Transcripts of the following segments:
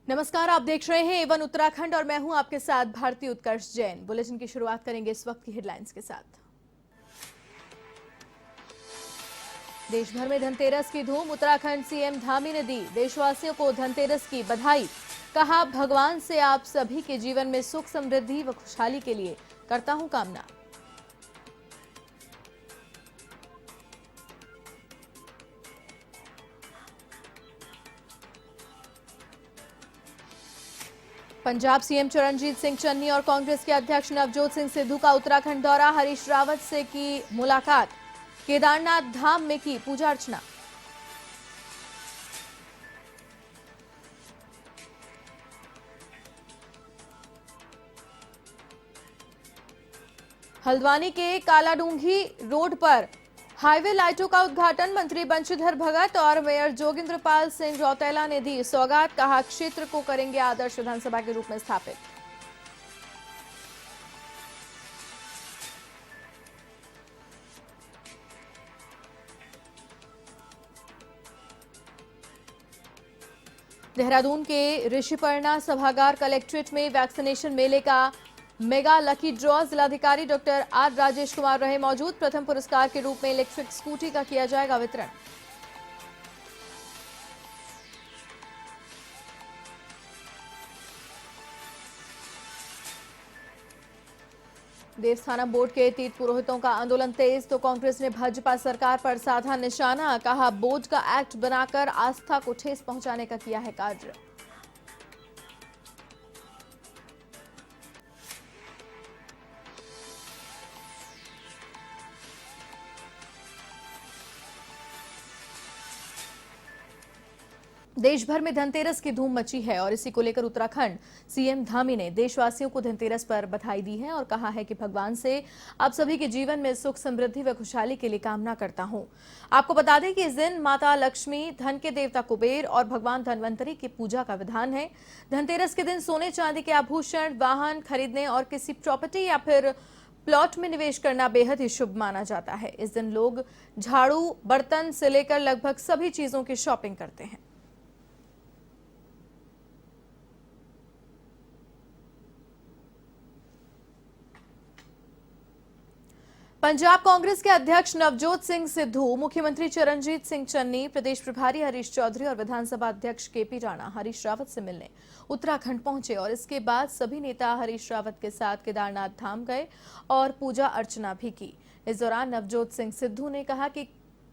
नमस्कार, आप देख रहे हैं एवन उत्तराखंड और मैं हूं आपके साथ भारती उत्कर्ष जैन। बुलेटिन की शुरुआत करेंगे इस वक्त की हेडलाइंस के साथ। देश भर में धनतेरस की धूम, उत्तराखंड सीएम धामी ने दी देशवासियों को धनतेरस की बधाई। कहा, भगवान से आप सभी के जीवन में सुख समृद्धि व खुशहाली के लिए करता हूं कामना। पंजाब सीएम चरणजीत सिंह चन्नी और कांग्रेस के अध्यक्ष नवजोत सिंह सिद्धू का उत्तराखंड दौरा, हरीश रावत से की मुलाकात। केदारनाथ धाम में की पूजा अर्चना। हल्द्वानी के कालाडूंगी रोड पर हाईवे लाइटों का उद्घाटन, मंत्री बंशीधर भगत और मेयर जोगिंद्रपाल सिंह रौतेला ने दी सौगात। कहा, क्षेत्र को करेंगे आदर्श विधानसभा के रूप में स्थापित। देहरादून के ऋषिपर्णा सभागार कलेक्ट्रेट में वैक्सीनेशन मेले का मेगा लकी ड्रॉ, जिलाधिकारी डॉक्टर आर राजेश कुमार रहे मौजूद। प्रथम पुरस्कार के रूप में इलेक्ट्रिक स्कूटी का किया जाएगा वितरण। देवस्थानम बोर्ड के तीर्थ पुरोहितों का आंदोलन तेज, तो कांग्रेस ने भाजपा सरकार पर साधा निशाना। कहा, बोर्ड का एक्ट बनाकर आस्था को ठेस पहुंचाने का किया है कार्य। देश भर में धनतेरस की धूम मची है और इसी को लेकर उत्तराखंड सीएम धामी ने देशवासियों को धनतेरस पर बधाई दी है और कहा है कि भगवान से आप सभी के जीवन में सुख समृद्धि व खुशहाली के लिए कामना करता हूं। आपको बता दें कि इस दिन माता लक्ष्मी, धन के देवता कुबेर और भगवान धनवंतरी की पूजा का विधान है। धनतेरस के दिन सोने चांदी के आभूषण, वाहन खरीदने और किसी प्रॉपर्टी या फिर प्लॉट में निवेश करना बेहद ही शुभ माना जाता है। इस दिन लोग झाड़ू, बर्तन से लेकर लगभग सभी चीजों की शॉपिंग करते हैं। पंजाब कांग्रेस के अध्यक्ष नवजोत सिंह सिद्धू, मुख्यमंत्री चरणजीत सिंह चन्नी, प्रदेश प्रभारी हरीश चौधरी और विधानसभा अध्यक्ष केपी राणा हरीश रावत से मिलने उत्तराखंड पहुंचे और इसके बाद सभी नेता हरीश रावत के साथ केदारनाथ धाम गए और पूजा अर्चना भी की। इस दौरान नवजोत सिंह सिद्धू ने कहा कि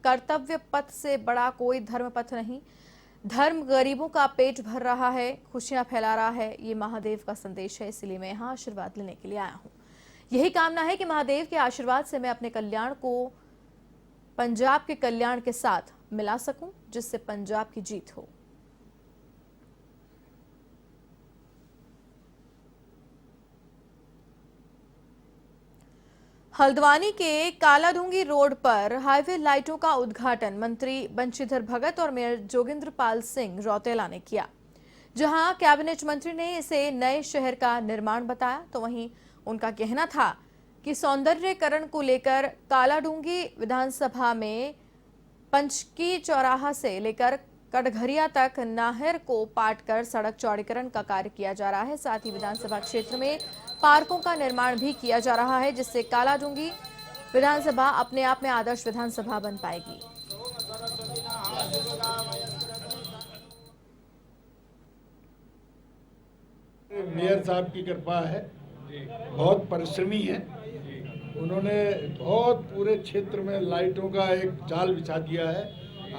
कर्तव्य पथ से बड़ा कोई धर्म पथ नहीं। धर्म गरीबों का पेट भर रहा है, खुशियां फैला रहा है, ये महादेव का संदेश है, इसलिए मैं यहाँ आशीर्वाद लेने के लिए आया हूँ। यही कामना है कि महादेव के आशीर्वाद से मैं अपने कल्याण को पंजाब के कल्याण के साथ मिला सकूं, जिससे पंजाब की जीत हो। हल्द्वानी के कालाडूंगी रोड पर हाईवे लाइटों का उद्घाटन मंत्री बंशीधर भगत और मेयर जोगिंद्रपाल सिंह रौतेला ने किया। जहां कैबिनेट मंत्री ने इसे नए शहर का निर्माण बताया, तो वहीं उनका कहना था कि सौंदर्यीकरण को लेकर कालाडूंगी विधानसभा में पंचकी चौराहा से लेकर कटघरिया तक नाहर को पाट कर सड़क चौड़ीकरण का कार्य किया जा रहा है। साथ ही विधानसभा क्षेत्र में पार्कों का निर्माण भी किया जा रहा है, जिससे कालाडूंगी विधानसभा अपने आप में आदर्श विधानसभा बन पाएगी। मेयर साहब की कृपा है, बहुत परिश्रमी है। उन्होंने बहुत पूरे क्षेत्र में लाइटों का एक जाल बिछा दिया है।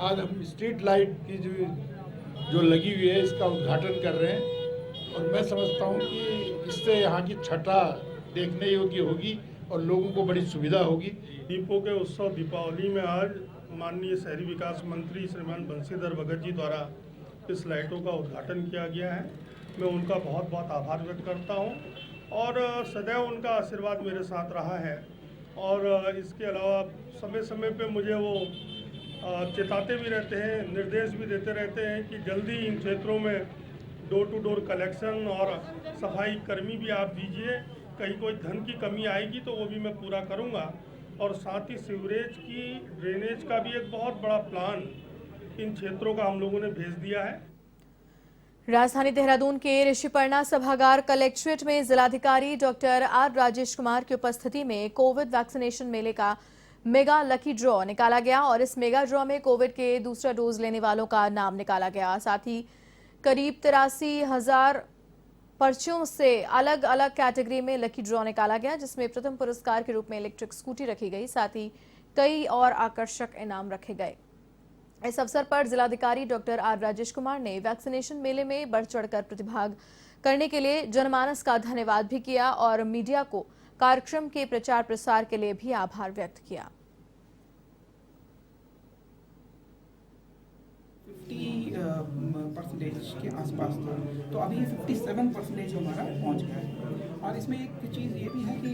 आज हम स्ट्रीट लाइट की जो लगी हुई है, इसका उद्घाटन कर रहे हैं और मैं समझता हूँ कि इससे यहाँ की छटा देखने योग्य होगी और लोगों को बड़ी सुविधा होगी। दीपों के उत्सव दीपावली में आज माननीय शहरी विकास मंत्री श्रीमान बंशीधर भगत जी द्वारा इस लाइटों का उद्घाटन किया गया है। मैं उनका बहुत बहुत आभार व्यक्त करता हूं और सदैव उनका आशीर्वाद मेरे साथ रहा है और इसके अलावा समय समय पे मुझे वो चेताते भी रहते हैं, निर्देश भी देते रहते हैं कि जल्दी इन क्षेत्रों में डोर टू डोर कलेक्शन और सफाई कर्मी भी आप दीजिए। कहीं कोई धन की कमी आएगी तो वो भी मैं पूरा करूँगा। और साथ ही सीवरेज की, ड्रेनेज का भी एक बहुत बड़ा प्लान इन क्षेत्रों का हम लोगों ने भेज दिया है। राजधानी देहरादून के ऋषिपर्णा सभागार कलेक्ट्रेट में जिलाधिकारी डॉक्टर आर राजेश कुमार की उपस्थिति में कोविड वैक्सीनेशन मेले का मेगा लकी ड्रॉ निकाला गया और इस मेगा ड्रॉ में कोविड के दूसरा डोज लेने वालों का नाम निकाला गया। साथ ही करीब 83,000 पर्चियों से अलग अलग कैटेगरी में लकी ड्रॉ निकाला गया, जिसमें प्रथम पुरस्कार के रूप में इलेक्ट्रिक स्कूटी रखी गई। साथ ही कई और आकर्षक इनाम रखे गए। इस अवसर पर जिलाधिकारी डॉक्टर आर राजेश कुमार ने वैक्सीनेशन मेले में बढ़ चढ़कर प्रतिभाग करने के लिए जनमानस का धन्यवाद भी किया और मीडिया को कार्यक्रम के प्रचार प्रसार के लिए भी आभार व्यक्त किया। 50% के आसपास था, तो अभी ये 57% हमारा पहुंच गया है। और इसमें एक चीज़ ये भी है कि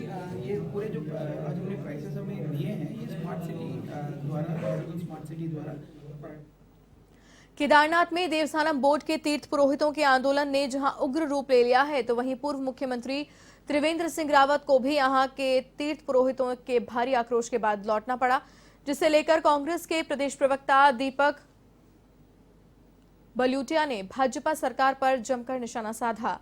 ये पूरे जो आज हमने प्राइसेस हमें दिए हैं, ये स्मार्ट सिटी द्वारा केदारनाथ में देवस्थानम बोर्ड के तीर्थ पुरोहितों के आंदोलन ने जहां उग्र रूप ले लिया है, तो वहीं पूर्व मुख्यमंत्री त्रिवेंद्र सिंह रावत को भी यहां के तीर्थ पुरोहितों के भारी आक्रोश के बाद लौटना पड़ा, जिसे लेकर कांग्रेस के प्रदेश प्रवक्ता दीपक बलूटिया ने भाजपा सरकार पर जमकर निशाना साधा।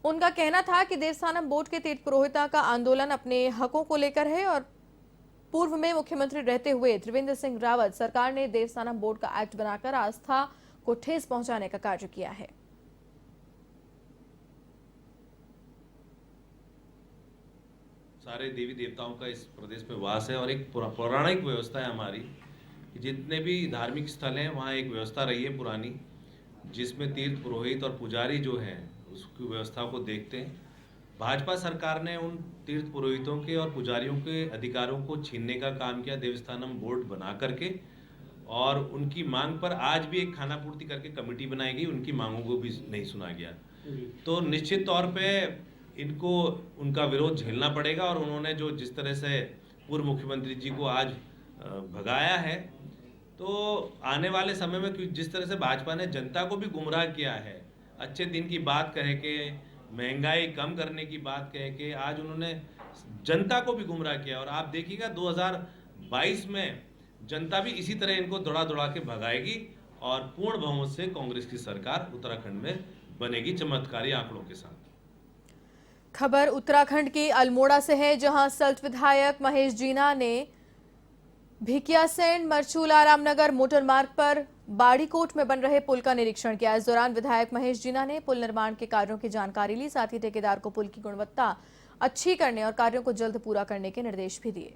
उनका कहना था कि देवस्थानम बोर्ड के तीर्थ पुरोहिता का आंदोलन अपने हकों को लेकर है और पूर्व में मुख्यमंत्री रहते हुए त्रिवेंद्र सिंह रावत सरकार ने देवस्थानम बोर्ड का एक्ट बनाकर आस्था को ठेस पहुंचाने का कार्य किया है। सारे देवी देवताओं का इस प्रदेश में वास है और एक पौराणिक व्यवस्था है हमारी कि जितने भी धार्मिक स्थल हैं वहाँ एक व्यवस्था रही है पुरानी, जिसमें तीर्थ पुरोहित और पुजारी जो हैं उसकी व्यवस्था को देखते हैं। भाजपा सरकार ने उन तीर्थ पुरोहितों के और पुजारियों के अधिकारों को छीनने का काम किया देवस्थानम बोर्ड बना करके, और उनकी मांग पर आज भी एक खाना पूर्ति करके कमेटी बनाई गई, उनकी मांगों को भी नहीं सुना गया। तो निश्चित तौर पे इनको उनका विरोध झेलना पड़ेगा और उन्होंने जो जिस तरह से पूर्व मुख्यमंत्री जी को आज भगाया है, तो आने वाले समय में जिस तरह से भाजपा ने जनता को भी गुमराह किया है, अच्छे दिन की बात कह के, महंगाई कम करने की बात कह के आज उन्होंने जनता को भी गुमराह किया। और आप देखिएगा 2022 में जनता भी इसी तरह इनको दौड़ा दौड़ा के भगाएगी और पूर्ण बहुमत से कांग्रेस की सरकार उत्तराखंड में बनेगी चमत्कारी आंकड़ों के साथ। खबर उत्तराखंड के अल्मोड़ा से है, जहां सल्ट विधायक महेश जीना ने भिकियासैंण मरचूला रामनगर मोटर मार्ग पर बाड़ीकोट में बन रहे पुल का निरीक्षण किया। इस दौरान विधायक महेश जीना ने पुल निर्माण के कार्यों की जानकारी ली, साथ ही ठेकेदार को पुल की गुणवत्ता अच्छी करने और कार्यों को जल्द पूरा करने के निर्देश भी दिए।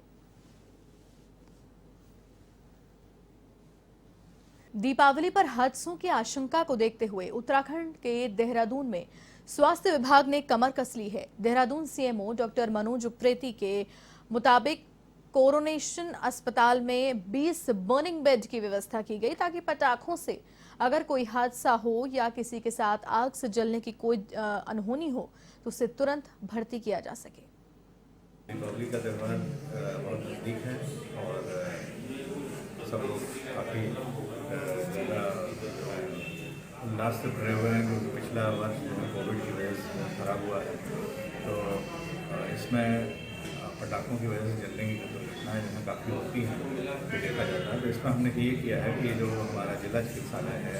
दीपावली पर हादसों की आशंका को देखते हुए उत्तराखंड के देहरादून में स्वास्थ्य विभाग ने कमर कस ली है। देहरादून सीएमओ डॉक्टर मनोज उप्रेती के मुताबिक कोरोनेशन अस्पताल में 20 बर्निंग बेड की व्यवस्था की गई, ताकि पटाखों से अगर कोई हादसा हो या किसी के साथ आग से जलने की कोई अनहोनी हो तो उसे तुरंत भर्ती किया जा सके। दीपावली का त्यौहार बहुत नज़दीक है और सब लोग काफ़ी उल्लास से भरे हुए हैं, क्योंकि पिछला वर्ष कोविड की वजह से खराब हुआ है, तो इसमें पटाखों की वजह से जलने की दुर्घटनाएँ जो हैं काफ़ी होती हैं, तो देखा जाता है। तो इसमें हमने ये किया है कि जो हमारा जिला चिकित्सालय है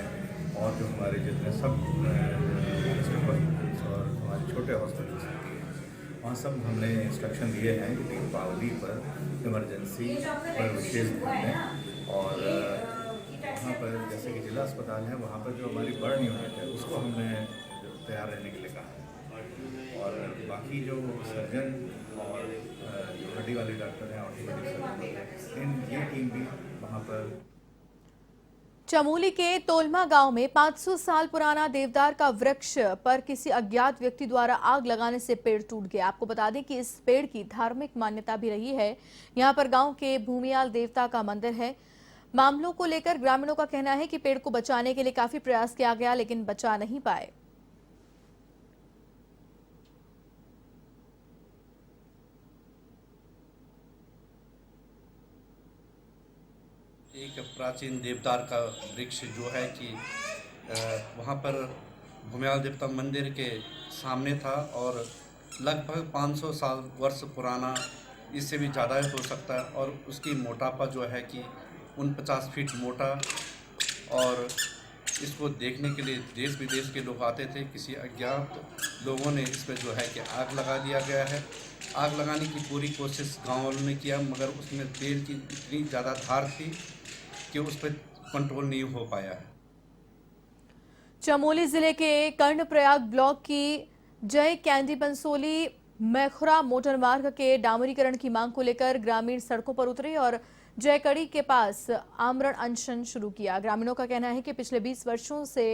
और जो हमारे जितने सब हॉस्पिटल्स और हमारे छोटे हॉस्पिटल्स होती हैं, वहाँ सब हमने इंस्ट्रक्शन दिए हैं कि दीपावली पर इमरजेंसी पर विशेष ध्यान दें। और वहाँ पर जैसे कि जिला अस्पताल है, वहाँ पर जो हमारी बर्न यूनिट है उसको हमने तैयार रहने के लिए कहा है। और बाकी जो सर्जन और जो हड्डी वाले डॉक्टर हैं, ऑर्थोपेडिक सर्जन, ये टीम भी वहाँ पर। चमोली के तोलमा गांव में 500 साल पुराना देवदार का वृक्ष पर किसी अज्ञात व्यक्ति द्वारा आग लगाने से पेड़ टूट गया। आपको बता दें कि इस पेड़ की धार्मिक मान्यता भी रही है। यहां पर गांव के भूमियाल देवता का मंदिर है। मामलों को लेकर ग्रामीणों का कहना है कि पेड़ को बचाने के लिए काफी प्रयास किया गया, लेकिन बचा नहीं पाए। एक प्राचीन देवदार का वृक्ष जो है कि वहाँ पर भूमियाल देवता मंदिर के सामने था और लगभग 500 साल वर्ष पुराना, इससे भी ज़्यादा हो सकता है। और उसकी मोटापा जो है कि 49 फीट मोटा और इसको देखने के लिए देश विदेश के लोग आते थे। किसी अज्ञात लोगों ने इस पर जो है कि आग लगा दिया गया है। आग लगाने की पूरी कोशिश गांव वालों ने किया, मगर उसमें तेल की इतनी ज़्यादा धार थी कि उस पर कंट्रोल नहीं हो पाया है। चमोली जिले के कर्णप्रयाग ब्लॉक की जय कैंडी बंसोली मैखुरा मोटर मार्ग के डामरीकरण की मांग को लेकर ग्रामीण सड़कों पर उतरे और जयकड़ी के पास आमरण अनशन शुरू किया। ग्रामीणों का कहना है कि पिछले 20 वर्षों से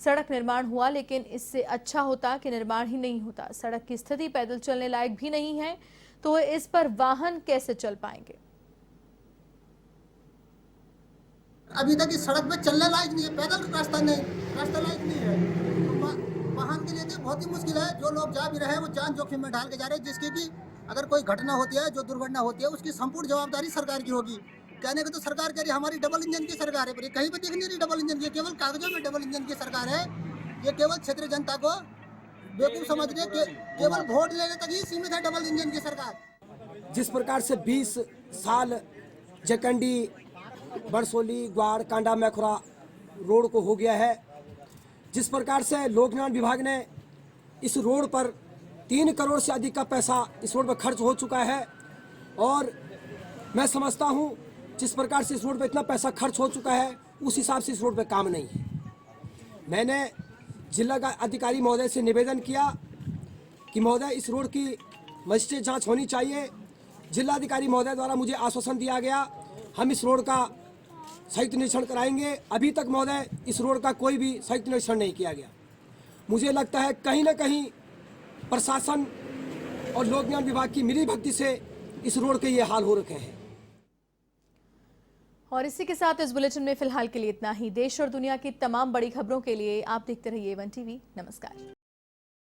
सड़क निर्माण हुआ, लेकिन इससे अच्छा होता कि निर्माण ही नहीं होता। सड़क की स्थिति पैदल चलने लायक भी नहीं है, तो इस पर वाहन कैसे चल पाएंगे। अभी तक इस सड़क पे चलने लायक नहीं है, पैदल रास्ता लायक नहीं है। तो वाहन के लिए तो बहुत ही मुश्किल है। जो लोग जा भी रहे हैं वो जान जोखिम में डाल के जा रहे हैं, जिसकी कि अगर कोई घटना होती है, जो दुर्घटना होती है, उसकी संपूर्ण जवाबदारी सरकार की होगी। कहने को तो सरकार कह रही है हमारी डबल इंजन की सरकार है, पर ये कहीं पर दिख नहीं रही डबल इंजन की। केवल कागजों में डबल इंजन की सरकार है। ये केवल क्षेत्रीय जनता को बेवकूफ समझ रही है, केवल वोट लेने तक ही सीमित है डबल इंजन की सरकार। जिस प्रकार से 20 साल जयकंडी बरसोली ग्वाड़ कांडा मैखुरा रोड को हो गया है, जिस प्रकार से लोक निर्माण विभाग ने इस रोड पर 3 करोड़ से अधिक का पैसा इस रोड पर खर्च हो चुका है, और मैं समझता हूं जिस प्रकार से इस रोड पर इतना पैसा खर्च हो चुका है उस हिसाब से इस रोड पर काम नहीं है। मैंने जिला का अधिकारी महोदय से निवेदन किया कि महोदय इस रोड की मजिस्ट्रेट जांच होनी चाहिए। जिलाधिकारी महोदय द्वारा मुझे आश्वासन दिया गया हम इस रोड का संयुक्त निरीक्षण कराएंगे। अभी तक महोदय इस रोड का कोई भी संयुक्त निरीक्षण नहीं किया गया। मुझे लगता है कहीं ना कहीं प्रशासन और लोक निर्माण विभाग की मिली भगती से इस रोड के ये हाल हो रखे हैं। और इसी के साथ इस बुलेटिन में फिलहाल के लिए इतना ही। देश और दुनिया की तमाम बड़ी खबरों के लिए आप देखते रहिए वन टीवी। नमस्कार।